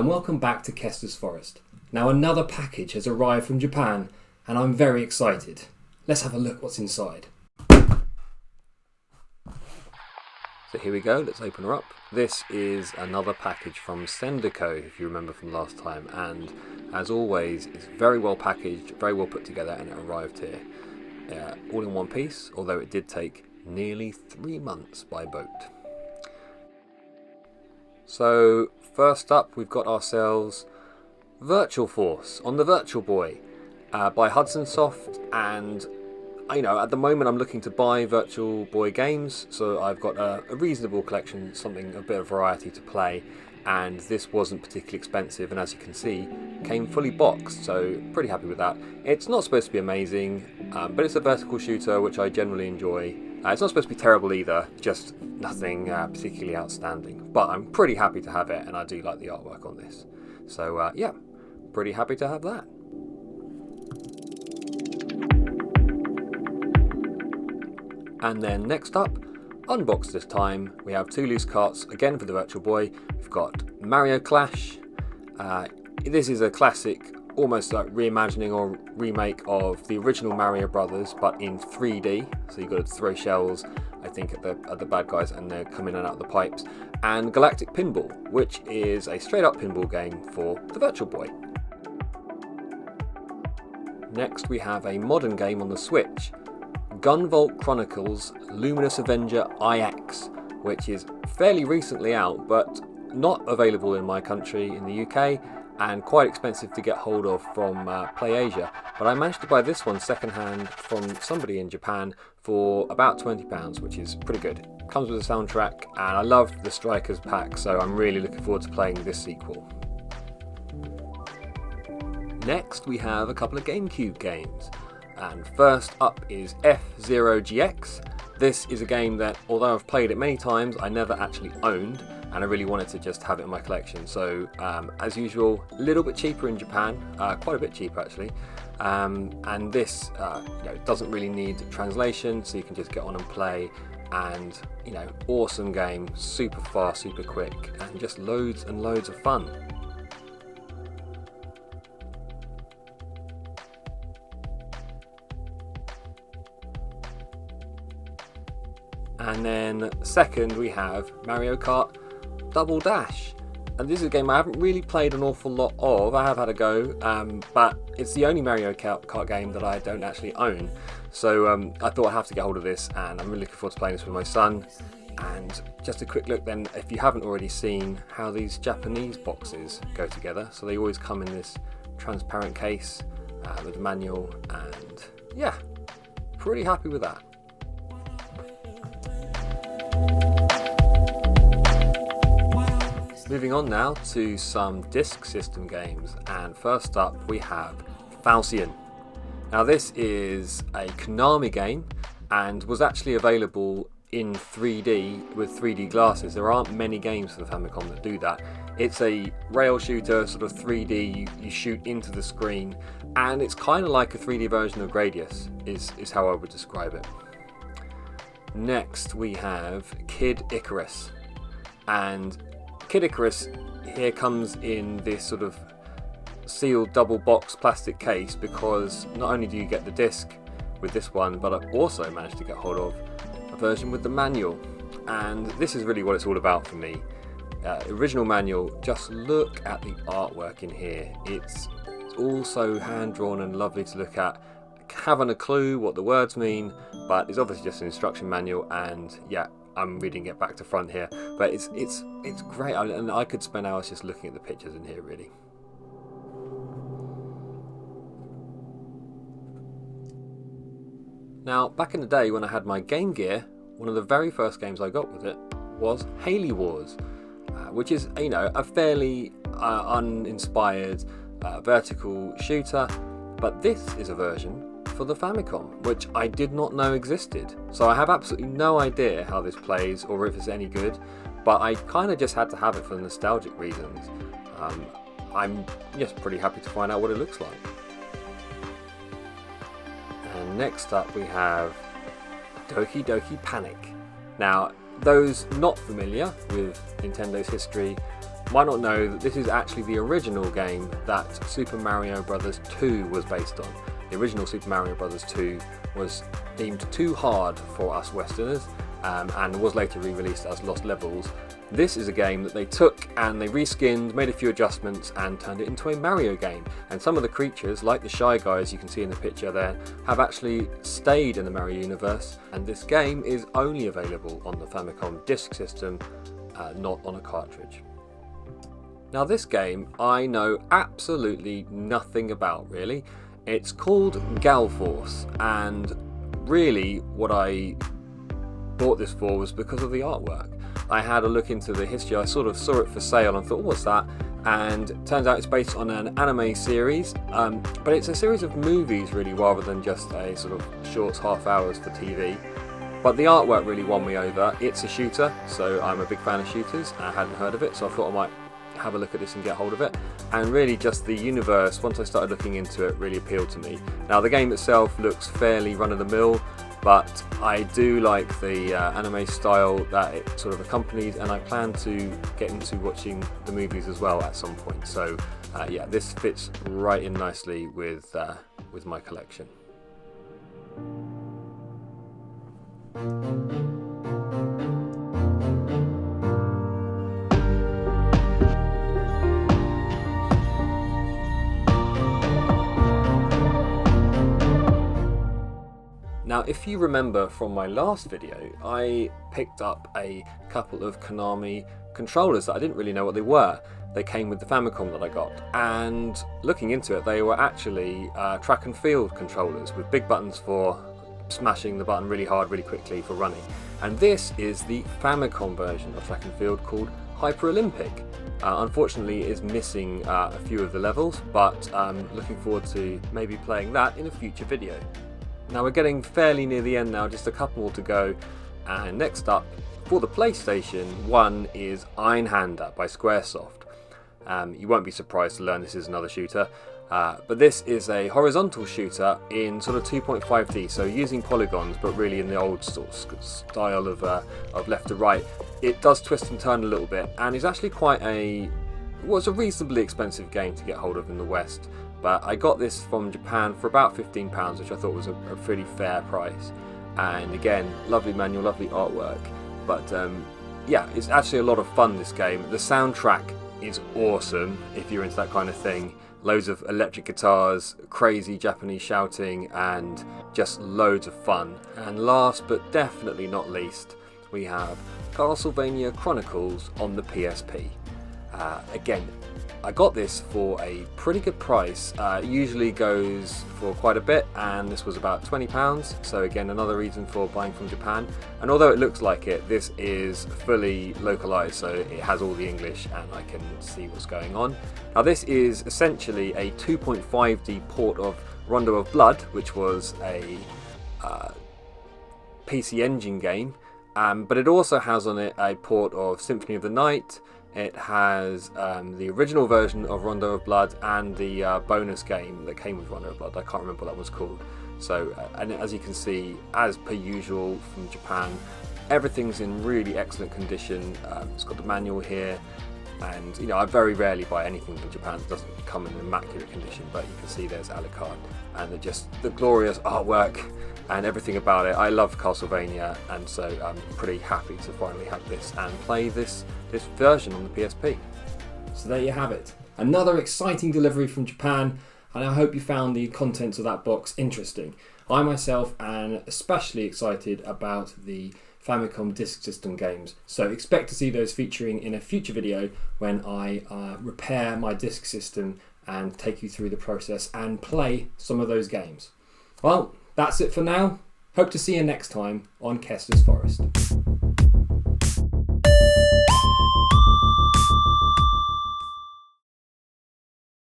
and welcome back to Kester's Forest. Now another package has arrived from Japan and I'm very excited. Let's have a look what's inside. So here we go, let's open her up. This is another package from Sendico, if you remember from last time, and as always it's very well packaged, very well put together, and it arrived here all in one piece, although it did take nearly 3 months by boat. So first up we've got ourselves Virtual Force on the Virtual Boy by Hudson Soft, and at the moment I'm looking to buy Virtual Boy games, so I've got a reasonable collection, a bit of variety to play, and this wasn't particularly expensive, and as you can see came fully boxed, so pretty happy with that. It's not supposed to be amazing, but it's a vertical shooter which I generally enjoy. It's not supposed to be terrible either, just nothing particularly outstanding, but I'm pretty happy to have it, and I do like the artwork on this, so yeah, pretty happy to have that. And then next up, unboxed this time, we have 2 loose carts, again for the Virtual Boy. We've got Mario Clash. This is a classic, almost like reimagining or remake of the original Mario Brothers, but in 3D. So you've got to throw shells, I think, at the bad guys, and they're coming in and out of the pipes. And Galactic Pinball, which is a straight up pinball game for the Virtual Boy. Next we have a modern game on the Switch, Vault Chronicles Luminous Avenger IX, which is fairly recently out but not available in my country, in the UK, and quite expensive to get hold of from PlayAsia, but I managed to buy this one secondhand from somebody in Japan for about £20, which is pretty good. Comes with a soundtrack, and I love the Strikers pack, so I'm really looking forward to playing this sequel. Next we have a couple of GameCube games. And first up is FZero GX. This is a game that, although I've played it many times, I never actually owned, and I really wanted to just have it in my collection. So, as usual, a little bit cheaper in Japan, quite a bit cheaper actually. And this doesn't really need translation, so you can just get on and play. And awesome game, super fast, super quick, and just loads and loads of fun. And then second we have Mario Kart Double Dash, and this is a game I haven't really played an awful lot of. I have had a go, but it's the only Mario Kart game that I don't actually own, so I thought I'd have to get hold of this, and I'm really looking forward to playing this with my son. And just a quick look then, if you haven't already seen how these Japanese boxes go together, so they always come in this transparent case with a manual, and yeah, pretty happy with that. Moving on now to some disk system games, and first up we have Falcion. Now this is a Konami game and was actually available in 3D with 3D glasses. There aren't many games for the Famicom that do that. It's a rail shooter, sort of 3D, you shoot into the screen, and it's kind of like a 3D version of Gradius is how I would describe it. Next we have Kid Icarus, and Kid Icarus here comes in this sort of sealed double box plastic case, because not only do you get the disc with this one, but I've also managed to get hold of a version with the manual, and this is really what it's all about for me. Original manual, just look at the artwork in here. It's all so hand drawn and lovely to look at. Haven't a clue what the words mean, but it's obviously just an instruction manual, and yeah, I'm reading it back to front here, but it's great, and I could spend hours just looking at the pictures in here really. Now back in the day when I had my Game Gear, one of the very first games I got with it was Haley Wars, which is a fairly uninspired vertical shooter, but this is a version for the Famicom, which I did not know existed. So I have absolutely no idea how this plays or if it's any good, but I kind of just had to have it for nostalgic reasons. I'm just pretty happy to find out what it looks like. And next up we have Doki Doki Panic. Now, those not familiar with Nintendo's history might not know that this is actually the original game that Super Mario Bros. 2 was based on. The original Super Mario Bros. 2 was deemed too hard for us Westerners, and was later re-released as Lost Levels. This is a game that they took and they reskinned, made a few adjustments and turned it into a Mario game. And some of the creatures, like the Shy Guys you can see in the picture there, have actually stayed in the Mario universe, and this game is only available on the Famicom Disk System, not on a cartridge. Now this game I know absolutely nothing about really. It's called Galforce, and really what I bought this for was because of the artwork. I had a look into the history, I sort of saw it for sale and thought, what's that? And it turns out it's based on an anime series, but it's a series of movies really, rather than just a sort of short half hours for TV. But the artwork really won me over. It's a shooter, so I'm a big fan of shooters. I hadn't heard of it, so I thought I might have a look at this and get hold of it. And really just the universe, once I started looking into it, really appealed to me. Now the game itself looks fairly run-of-the-mill, but I do like the anime style that it sort of accompanies, and I plan to get into watching the movies as well at some point. So yeah, this fits right in nicely with my collection. Now, if you remember from my last video, I picked up a couple of Konami controllers that I didn't really know what they were. They came with the Famicom that I got, and looking into it, they were actually track and field controllers with big buttons for smashing the button really hard, really quickly for running. And this is the Famicom version of track and field called Hyperolympic. Unfortunately, it is missing a few of the levels, but I'm looking forward to maybe playing that in a future video. Now we're getting fairly near the end now, just a couple more to go, and next up for the PlayStation 1 is Einhander by Squaresoft. You won't be surprised to learn this is another shooter, but this is a horizontal shooter in sort of 2.5D, so using polygons but really in the old sort of style of left to right. It does twist and turn a little bit, and is actually quite a reasonably expensive game to get hold of in the West. But I got this from Japan for about £15, which I thought was a pretty fair price. And again, lovely manual, lovely artwork. But yeah, it's actually a lot of fun, this game. The soundtrack is awesome if you're into that kind of thing. Loads of electric guitars, crazy Japanese shouting, and just loads of fun. And last but definitely not least, we have Castlevania Chronicles on the PSP. Again, I got this for a pretty good price. It usually goes for quite a bit, and this was about £20, so again another reason for buying from Japan. And although it looks like it, this is fully localized, so it has all the English and I can see what's going on. Now this is essentially a 2.5D port of Rondo of Blood, which was a PC Engine game, but it also has on it a port of Symphony of the Night. It has the original version of Rondo of Blood and the bonus game that came with Rondo of Blood. I can't remember what that was called. So, and as you can see, as per usual from Japan, everything's in really excellent condition. It's got the manual here, and you know, I very rarely buy anything from Japan that doesn't come in immaculate condition, but you can see there's Alucard, and the glorious artwork and everything about it. I love Castlevania, and so I'm pretty happy to finally have this and play this version on the PSP. So there you have it. Another exciting delivery from Japan, and I hope you found the contents of that box interesting. I myself am especially excited about the Famicom Disk System games, so expect to see those featuring in a future video when I repair my disk system and take you through the process and play some of those games. Well, that's it for now. Hope to see you next time on Kester's Forest.